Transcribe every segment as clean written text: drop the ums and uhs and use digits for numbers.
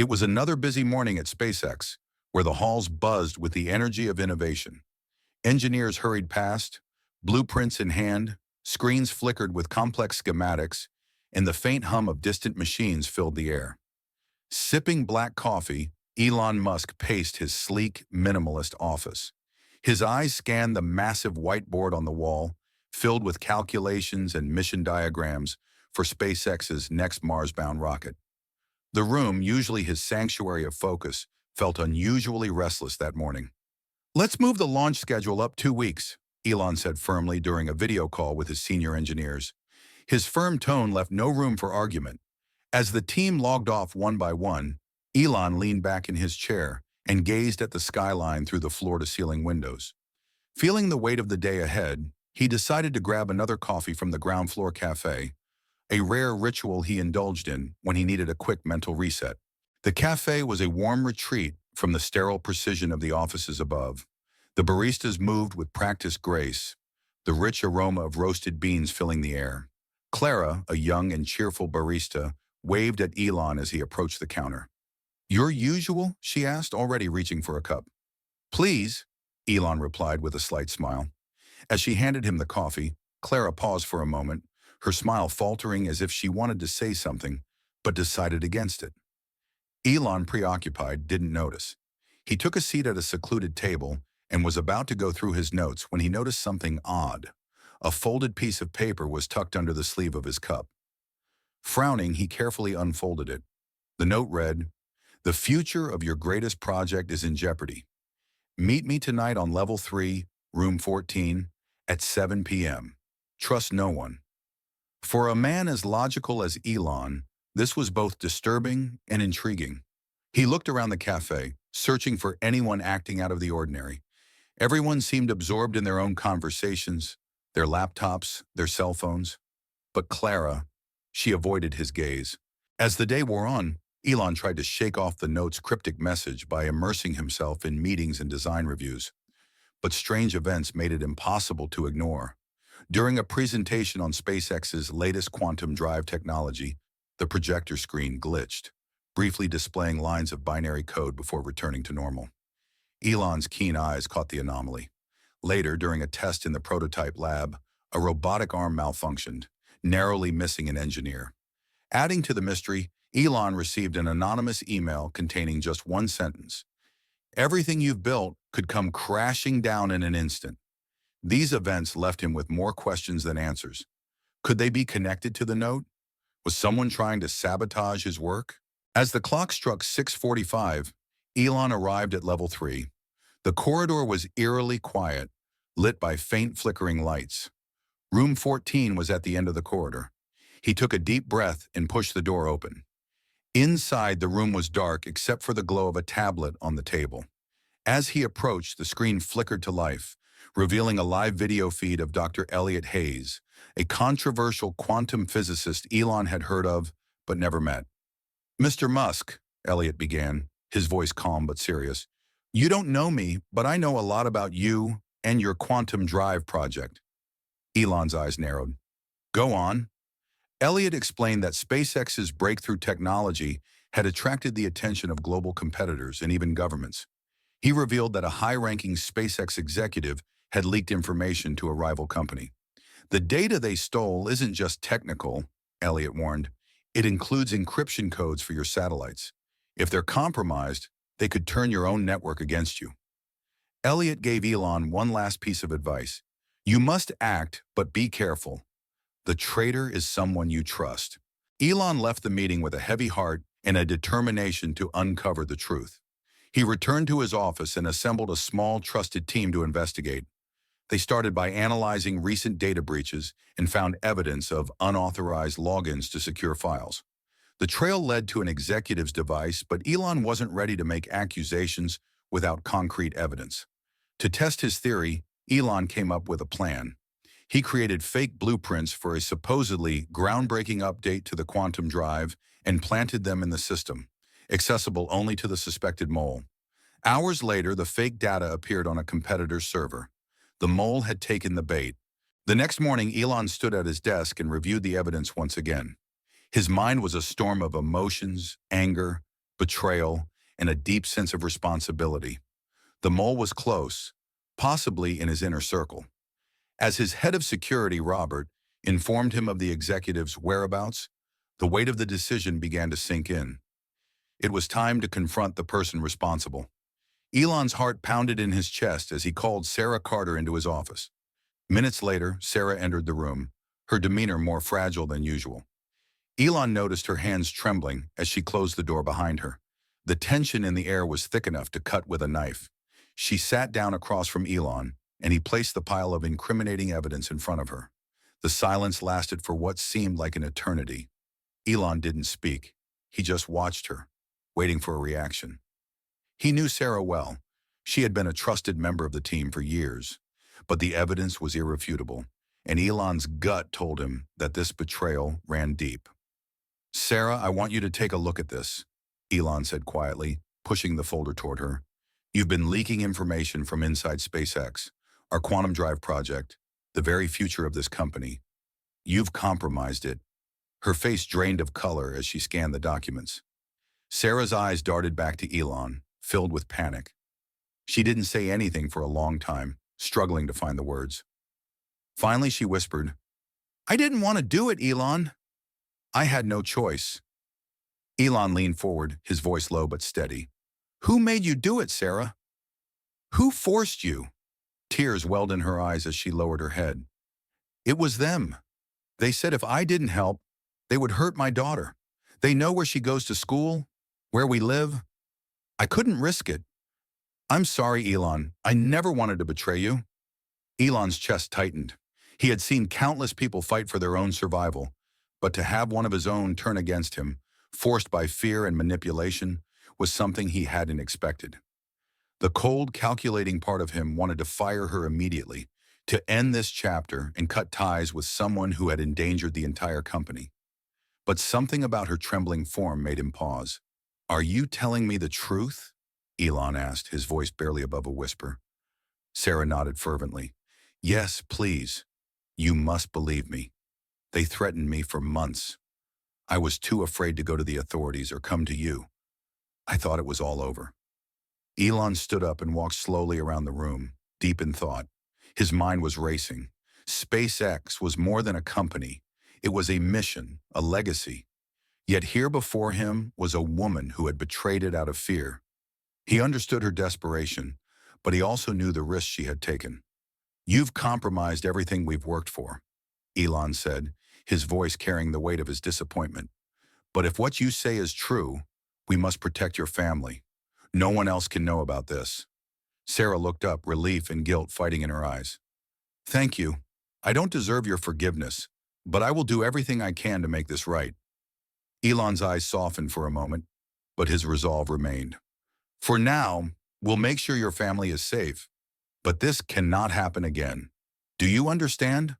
It was another busy morning at SpaceX, where the halls buzzed with the energy of innovation. Engineers hurried past, blueprints in hand, screens flickered with complex schematics, and the faint hum of distant machines filled the air. Sipping black coffee, Elon Musk paced his sleek, minimalist office. His eyes scanned the massive whiteboard on the wall, filled with calculations and mission diagrams for SpaceX's next Mars-bound rocket. The room, usually his sanctuary of focus, felt unusually restless that morning. "Let's move the launch schedule up 2 weeks," Elon said firmly during a video call with his senior engineers. His firm tone left no room for argument. As the team logged off one by one, Elon leaned back in his chair and gazed at the skyline through the floor-to-ceiling windows. Feeling the weight of the day ahead, he decided to grab another coffee from the ground floor cafe, a rare ritual he indulged in when he needed a quick mental reset. The cafe was a warm retreat from the sterile precision of the offices above. The baristas moved with practiced grace, the rich aroma of roasted beans filling the air. Clara, a young and cheerful barista, waved at Elon as he approached the counter. "Your usual?" she asked, already reaching for a cup. "Please," Elon replied with a slight smile. As she handed him the coffee, Clara paused for a moment, her smile faltering as if she wanted to say something, but decided against it. Elon, preoccupied, didn't notice. He took a seat at a secluded table and was about to go through his notes when he noticed something odd. A folded piece of paper was tucked under the sleeve of his cup. Frowning, he carefully unfolded it. The note read, "The future of your greatest project is in jeopardy. Meet me tonight on level 3, room 14, at 7 p.m. Trust no one." For a man as logical as Elon, this was both disturbing and intriguing. He looked around the cafe, searching for anyone acting out of the ordinary. Everyone seemed absorbed in their own conversations, their laptops, their cell phones. But Clara, she avoided his gaze. As the day wore on, Elon tried to shake off the note's cryptic message by immersing himself in meetings and design reviews. But strange events made it impossible to ignore. During a presentation on SpaceX's latest quantum drive technology, the projector screen glitched, briefly displaying lines of binary code before returning to normal. Elon's keen eyes caught the anomaly. Later, during a test in the prototype lab, a robotic arm malfunctioned, narrowly missing an engineer. Adding to the mystery, Elon received an anonymous email containing just one sentence. "Everything you've built could come crashing down in an instant." These events left him with more questions than answers. Could they be connected to the note? Was someone trying to sabotage his work? As the clock struck 6:45, Elon arrived at level 3. The corridor was eerily quiet, lit by faint flickering lights. Room 14 was at the end of the corridor. He took a deep breath and pushed the door open. Inside, the room was dark except for the glow of a tablet on the table. As he approached, the screen flickered to life, revealing a live video feed of Dr. Elliot Hayes, a controversial quantum physicist Elon had heard of but never met. "Mr. Musk," Elliot began, his voice calm but serious, "you don't know me, but I know a lot about you and your quantum drive project." Elon's eyes narrowed. "Go on." Elliot explained that SpaceX's breakthrough technology had attracted the attention of global competitors and even governments. He revealed that a high-ranking SpaceX executive had leaked information to a rival company. "The data they stole isn't just technical," Elliot warned. "It includes encryption codes for your satellites. If they're compromised, they could turn your own network against you." Elliot gave Elon one last piece of advice. "You must act, but be careful. The traitor is someone you trust." Elon left the meeting with a heavy heart and a determination to uncover the truth. He returned to his office and assembled a small, trusted team to investigate. They started by analyzing recent data breaches and found evidence of unauthorized logins to secure files. The trail led to an executive's device, but Elon wasn't ready to make accusations without concrete evidence. To test his theory, Elon came up with a plan. He created fake blueprints for a supposedly groundbreaking update to the quantum drive and planted them in the system, accessible only to the suspected mole. Hours later, the fake data appeared on a competitor's server. The mole had taken the bait. The next morning, Elon stood at his desk and reviewed the evidence once again. His mind was a storm of emotions, anger, betrayal, and a deep sense of responsibility. The mole was close, possibly in his inner circle. As his head of security, Robert, informed him of the executive's whereabouts, the weight of the decision began to sink in. It was time to confront the person responsible. Elon's heart pounded in his chest as he called Sarah Carter into his office. Minutes later, Sarah entered the room, her demeanor more fragile than usual. Elon noticed her hands trembling as she closed the door behind her. The tension in the air was thick enough to cut with a knife. She sat down across from Elon, and he placed the pile of incriminating evidence in front of her. The silence lasted for what seemed like an eternity. Elon didn't speak. He just watched her, waiting for a reaction. He knew Sarah well. She had been a trusted member of the team for years. But the evidence was irrefutable, and Elon's gut told him that this betrayal ran deep. "Sarah, I want you to take a look at this," Elon said quietly, pushing the folder toward her. "You've been leaking information from inside SpaceX, our quantum drive project, the very future of this company. You've compromised it." Her face drained of color as she scanned the documents. Sarah's eyes darted back to Elon, filled with panic. She didn't say anything for a long time, struggling to find the words. Finally, she whispered, "I didn't want to do it, Elon. I had no choice." Elon leaned forward, his voice low but steady. "Who made you do it, Sarah? Who forced you?" Tears welled in her eyes as she lowered her head. "It was them. They said if I didn't help, they would hurt my daughter. They know where she goes to school, where we live. I couldn't risk it. I'm sorry, Elon. I never wanted to betray you." Elon's chest tightened. He had seen countless people fight for their own survival, but to have one of his own turn against him, forced by fear and manipulation, was something he hadn't expected. The cold, calculating part of him wanted to fire her immediately, to end this chapter and cut ties with someone who had endangered the entire company. But something about her trembling form made him pause. "Are you telling me the truth?" Elon asked, his voice barely above a whisper. Sarah nodded fervently. "Yes, please. You must believe me. They threatened me for months. I was too afraid to go to the authorities or come to you. I thought it was all over." Elon stood up and walked slowly around the room, deep in thought. His mind was racing. SpaceX was more than a company. It was a mission, a legacy. Yet here before him was a woman who had betrayed it out of fear. He understood her desperation, but he also knew the risks she had taken. "You've compromised everything we've worked for," Elon said, his voice carrying the weight of his disappointment. "But if what you say is true, we must protect your family. No one else can know about this." Sarah looked up, relief and guilt fighting in her eyes. "Thank you. I don't deserve your forgiveness, but I will do everything I can to make this right." Elon's eyes softened for a moment, but his resolve remained. "For now, we'll make sure your family is safe, but this cannot happen again. Do you understand?"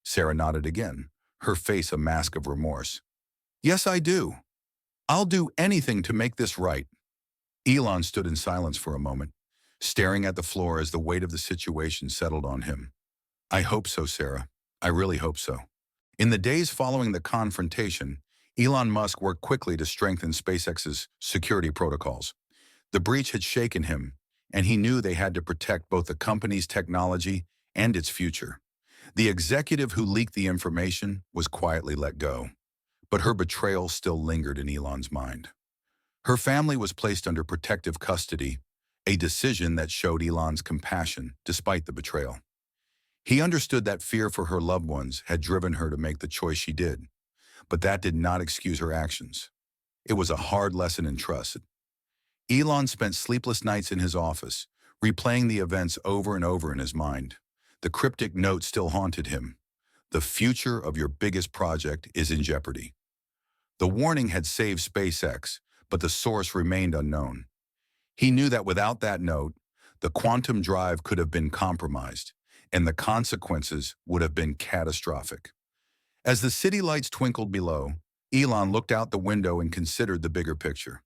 Sarah nodded again, her face a mask of remorse. "Yes, I do. I'll do anything to make this right." Elon stood in silence for a moment, staring at the floor as the weight of the situation settled on him. "I hope so, Sarah. I really hope so." In the days following the confrontation, Elon Musk worked quickly to strengthen SpaceX's security protocols. The breach had shaken him, and he knew they had to protect both the company's technology and its future. The executive who leaked the information was quietly let go, but her betrayal still lingered in Elon's mind. Her family was placed under protective custody, a decision that showed Elon's compassion despite the betrayal. He understood that fear for her loved ones had driven her to make the choice she did, but that did not excuse her actions. It was a hard lesson in trust. Elon spent sleepless nights in his office, replaying the events over and over in his mind. The cryptic note still haunted him. "The future of your biggest project is in jeopardy." The warning had saved SpaceX, but the source remained unknown. He knew that without that note, the quantum drive could have been compromised, and the consequences would have been catastrophic. As the city lights twinkled below, Elon looked out the window and considered the bigger picture.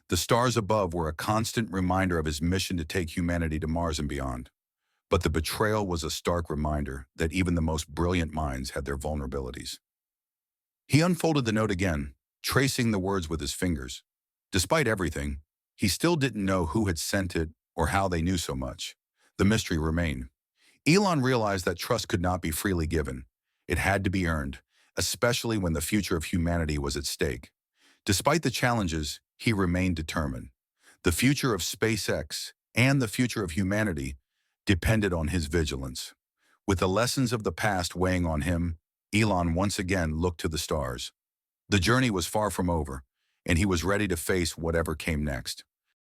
The stars above were a constant reminder of his mission to take humanity to Mars and beyond. But the betrayal was a stark reminder that even the most brilliant minds had their vulnerabilities. He unfolded the note again, tracing the words with his fingers. Despite everything, he still didn't know who had sent it or how they knew so much. The mystery remained. Elon realized that trust could not be freely given. It had to be earned, especially when the future of humanity was at stake. Despite the challenges, he remained determined. The future of SpaceX and the future of humanity depended on his vigilance. With the lessons of the past weighing on him, Elon once again looked to the stars. The journey was far from over, and he was ready to face whatever came next.